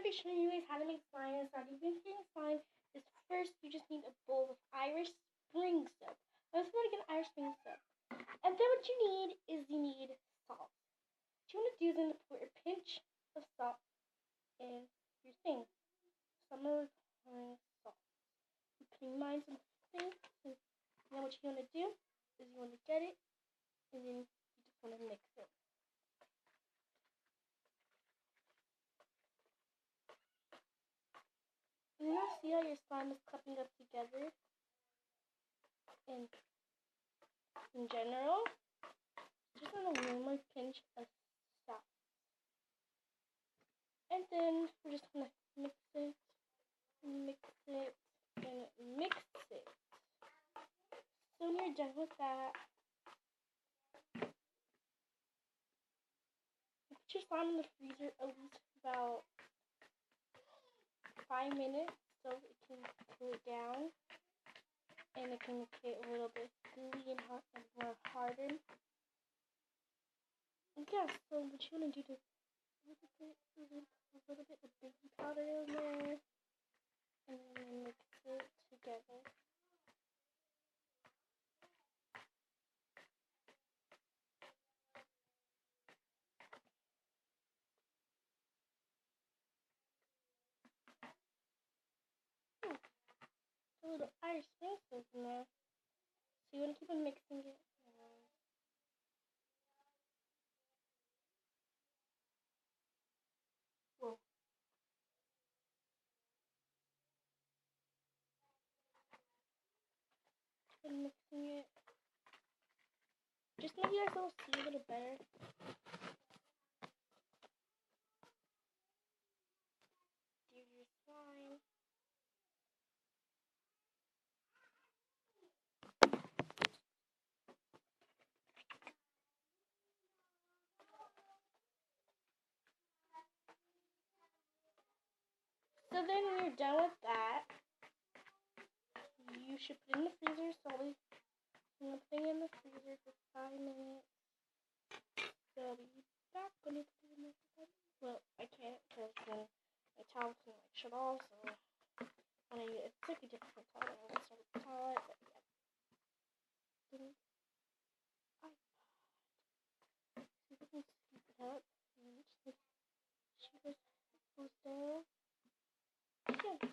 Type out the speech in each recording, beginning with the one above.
going to be showing you guys how to make slime and start even making slime. Is first you just need a bowl of Irish Spring soap. I just want to get Irish Spring soap. And then what you need is salt. What you want to do is then put a pinch of salt in your thing. So I'm going to put salt. I'm putting mine in the thing. And then what you want to do is you want to get it and then you just want to mix it. And then you'll see how your slime is cupping up together. And in general, just want a little more pinch of salt. And then we're just gonna mix it, and mix it. So when you're done with that, you put your slime in the freezer at least about 5 minutes so it can cool it down and it can get a little bit gooey and hot and more hardened. And yeah, so what you want to do is a little bit of baking powder in there and then mix it together. A little Irish Spring soap in there. So you want to keep on mixing it. Whoa. Keep on mixing it. Just maybe you guys will see a little better. Do your slime. So then when you're done with that, you should put it in the freezer. So I'm going to put it in the freezer for 5 minutes. So I'll be back when it's put in there for 5 minutes. Well, I can't because then my towel can like shut off. So when it's like a different towel. I'm going to start with the towel. But yeah. Then iPod. See if I can scoop it up. And just like she goes down. Yeah. So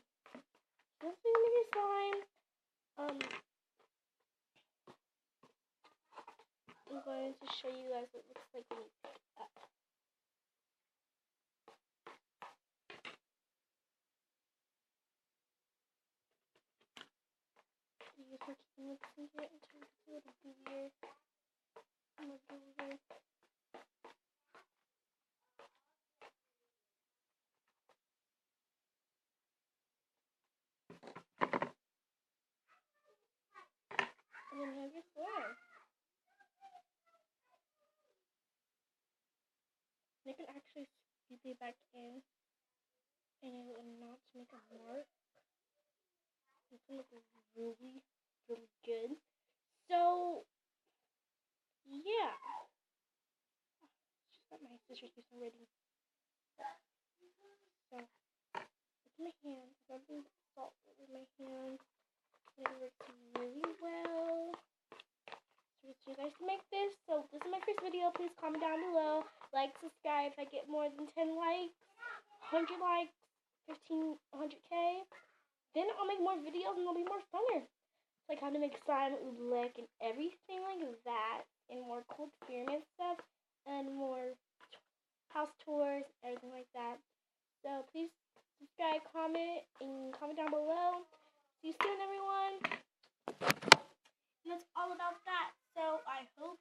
that's the new slime. I'm going to show you guys what it looks like when you pick it up. You just want to keep mixing it until it's a little gooier. More gooier. And then you have your slime. You can actually scoop it back in and it will not make a mark. It's going to look really, really good. So, yeah. It's just that my sister keeps on reading. So, with my hand, I'm rubbing the salt over my hand. And it works really well. So, you guys can make this. So, this is my first video. Please comment down below. Like, subscribe. If I get more than 10 likes, 100 likes, 100K, then I'll make more videos and they'll be more funner. It's like how to make slime, oodlick, and everything like that, and more cool experiment stuff, and more house tours, everything like that. So please subscribe, comment down below. See you soon, everyone. And that's all about that. So I hope